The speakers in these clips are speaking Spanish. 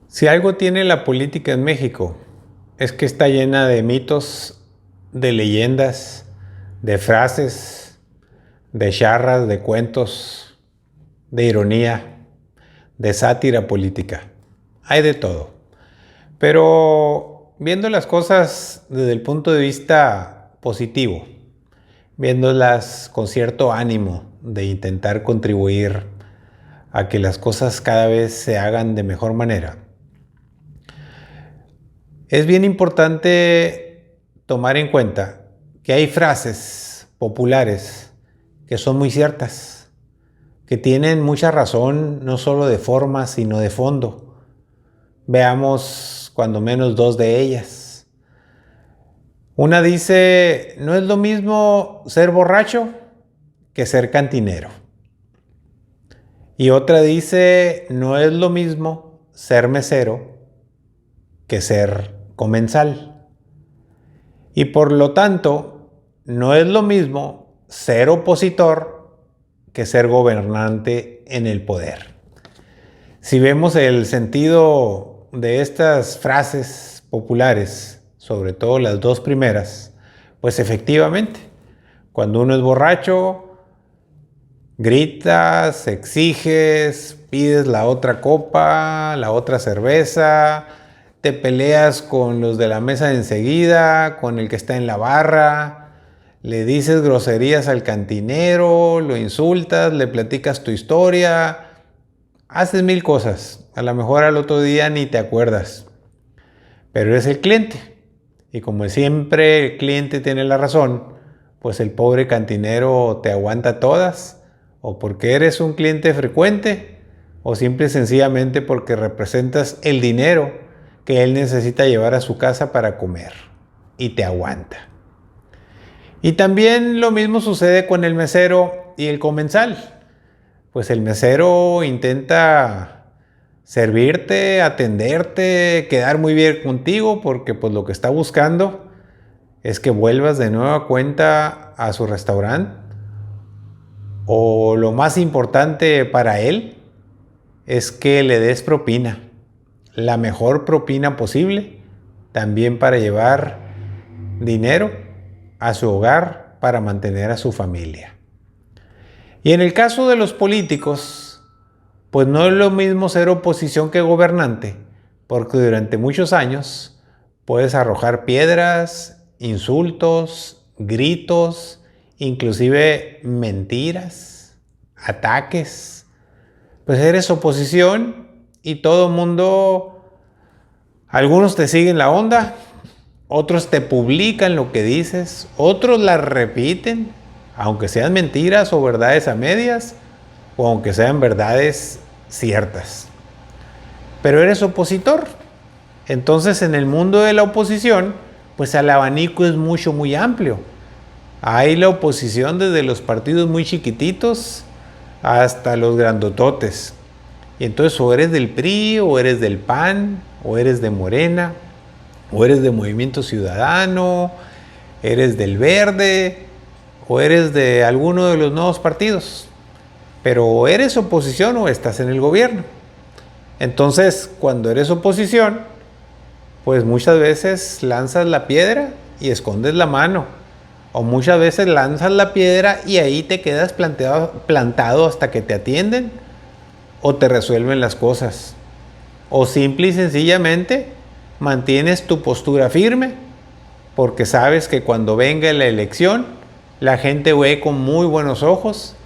Si algo tiene la política en México, es que está llena de mitos, de leyendas, de frases, de charras, de cuentos, de ironía, de sátira política. Hay de todo. Pero viendo las cosas desde el punto de vista positivo, viéndolas con cierto ánimo de intentar contribuir a que las cosas cada vez se hagan de mejor manera, es bien importante tomar en cuenta que hay frases populares que son muy ciertas, que tienen mucha razón, no solo de forma, sino de fondo. Veamos cuando menos dos de ellas. Una dice, no es lo mismo ser borracho que ser cantinero. Y otra dice, no es lo mismo ser mesero que ser comensal. Y por lo tanto, no es lo mismo ser opositor que ser gobernante en el poder. Si vemos el sentido de estas frases populares, sobre todo las dos primeras, pues efectivamente, cuando uno es borracho, gritas, exiges, pides la otra copa, la otra cerveza, te peleas con los de la mesa de enseguida, con el que está en la barra, le dices groserías al cantinero, lo insultas, le platicas tu historia, haces mil cosas. A lo mejor al otro día ni te acuerdas, pero eres el cliente. Y como siempre el cliente tiene la razón, pues el pobre cantinero te aguanta todas, o porque eres un cliente frecuente, o simple y sencillamente porque representas el dinero que él necesita llevar a su casa para comer, y te aguanta. Y también lo mismo sucede con el mesero y el comensal. Pues el mesero intenta servirte, atenderte, quedar muy bien contigo, porque pues lo que está buscando es que vuelvas de nueva cuenta a su restaurante. O lo más importante para él es que le des propina, la mejor propina posible, también para llevar dinero a su hogar para mantener a su familia. Y en el caso de los políticos, pues no es lo mismo ser oposición que gobernante, porque durante muchos años puedes arrojar piedras, insultos, gritos, inclusive mentiras, ataques. Pues eres oposición y todo el mundo, algunos te siguen la onda, otros te publican lo que dices, otros la repiten, aunque sean mentiras o verdades a medias, o aunque sean verdades ciertas. Pero eres opositor. Entonces en el mundo de la oposición, pues el abanico es muy amplio. Hay la oposición desde los partidos muy chiquititos hasta los grandototes. Y entonces o eres del PRI, o eres del PAN, o eres de Morena, o eres de Movimiento Ciudadano, eres del Verde, o eres de alguno de los nuevos partidos. Pero o eres oposición o estás en el gobierno. Entonces, cuando eres oposición, pues muchas veces lanzas la piedra y escondes la mano. O muchas veces lanzas la piedra y ahí te quedas plantado hasta que te atienden o te resuelven las cosas. O simple y sencillamente mantienes tu postura firme porque sabes que cuando venga la elección, la gente ve con muy buenos ojos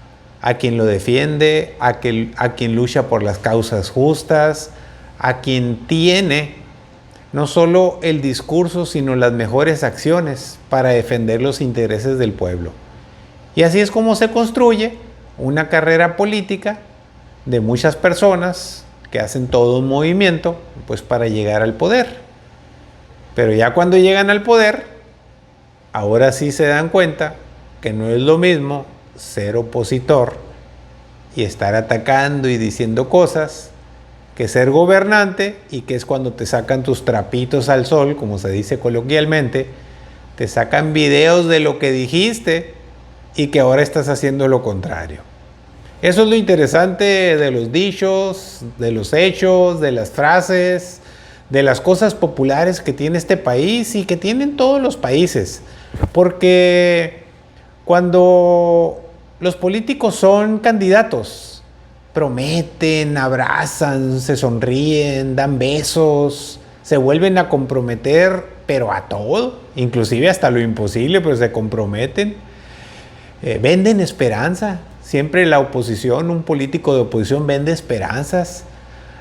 a quien lo defiende, a quien lucha por las causas justas, a quien tiene no solo el discurso, sino las mejores acciones para defender los intereses del pueblo. Y así es como se construye una carrera política de muchas personas que hacen todo un movimiento, pues para llegar al poder. Pero ya cuando llegan al poder, ahora sí se dan cuenta que no es lo mismo ser opositor y estar atacando y diciendo cosas que ser gobernante, y que es cuando te sacan tus trapitos al sol, como se dice coloquialmente, te sacan videos de lo que dijiste y que ahora estás haciendo lo contrario. Eso es lo interesante de los dichos, de los hechos, de las frases, de las cosas populares que tiene este país y que tienen todos los países. Porque cuando los políticos son candidatos, prometen, abrazan, se sonríen, dan besos, se vuelven a comprometer, pero a todo, inclusive hasta lo imposible, pero se comprometen. Venden esperanza. Siempre la oposición, un político de oposición vende esperanzas.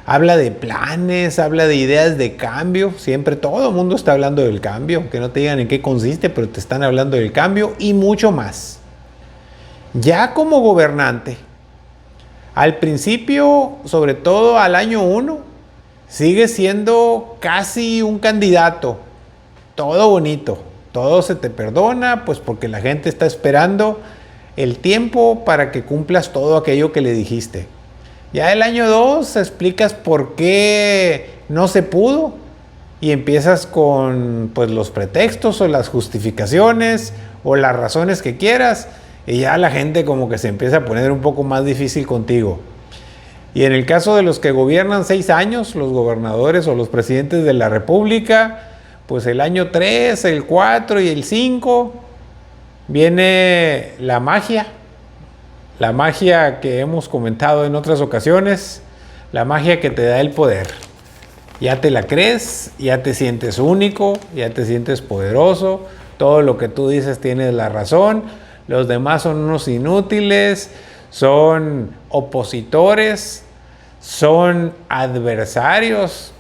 Habla de planes, habla de ideas de cambio. Siempre todo el mundo está hablando del cambio, aunque no te digan en qué consiste, pero te están hablando del cambio y mucho más. Ya como gobernante, al principio, sobre todo al año 1, sigue siendo casi un candidato. Todo bonito, todo se te perdona, pues porque la gente está esperando el tiempo para que cumplas todo aquello que le dijiste. Ya el año 2 explicas por qué no se pudo y empiezas con pues los pretextos o las justificaciones o las razones que quieras y ya la gente como que se empieza a poner un poco más difícil contigo. Y en el caso de los que gobiernan 6 años, los gobernadores o los presidentes de la República, pues el año 3, el 4 y el 5 viene la magia que hemos comentado en otras ocasiones, la magia que te da el poder. Ya te la crees, ya te sientes único, ya te sientes poderoso, todo lo que tú dices tienes la razón, los demás son unos inútiles, son opositores, son adversarios,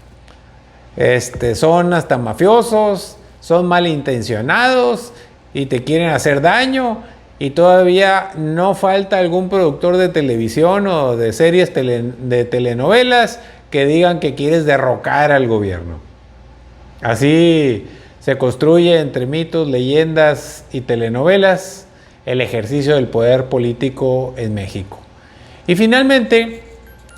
son hasta mafiosos, son malintencionados y te quieren hacer daño. Y todavía no falta algún productor de televisión o de series de telenovelas que digan que quieres derrocar al gobierno. Así se construye entre mitos, leyendas y telenovelas el ejercicio del poder político en México. Y finalmente,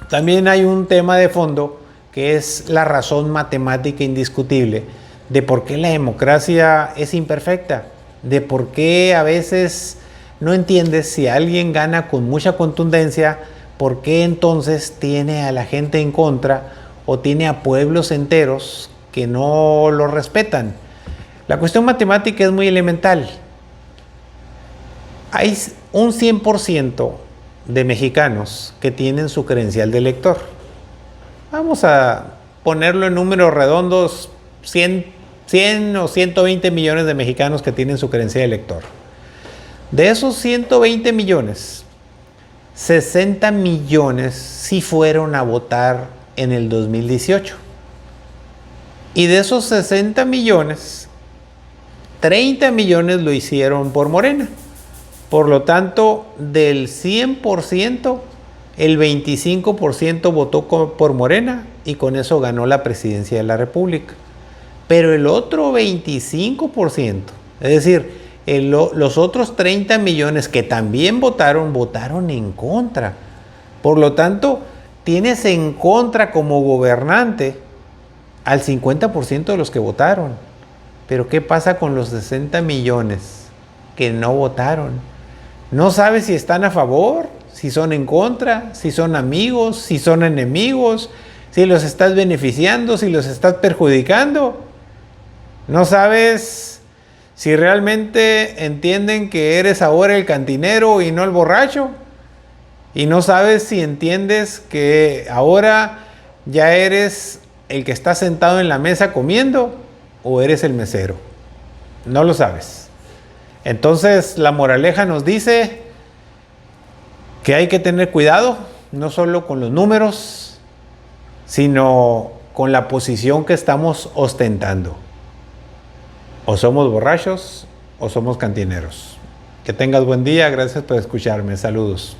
también hay un tema de fondo que es la razón matemática indiscutible de por qué la democracia es imperfecta, de por qué a veces no entiendes si alguien gana con mucha contundencia, ¿por qué entonces tiene a la gente en contra o tiene a pueblos enteros que no lo respetan? La cuestión matemática es muy elemental. Hay un 100% de mexicanos que tienen su credencial de elector. Vamos a ponerlo en números redondos, 100 o 120 millones de mexicanos que tienen su credencial de elector. De esos 120 millones, 60 millones sí fueron a votar en el 2018. Y de esos 60 millones, 30 millones lo hicieron por Morena. Por lo tanto, del 100%, el 25% votó por Morena y con eso ganó la presidencia de la República. Pero el otro 25%, es decir, los otros 30 millones que también votaron en contra. Por lo tanto, tienes en contra como gobernante al 50% de los que votaron. Pero ¿qué pasa con los 60 millones que no votaron? No sabes si están a favor, si son en contra, si son amigos, si son enemigos, si los estás beneficiando, si los estás perjudicando. No sabes si realmente entienden que eres ahora el cantinero y no el borracho. Y no sabes si entiendes que ahora ya eres el que está sentado en la mesa comiendo o eres el mesero. No lo sabes. Entonces la moraleja nos dice que hay que tener cuidado, no solo con los números, sino con la posición que estamos ostentando. O somos borrachos o somos cantineros. Que tengas buen día, gracias por escucharme, saludos.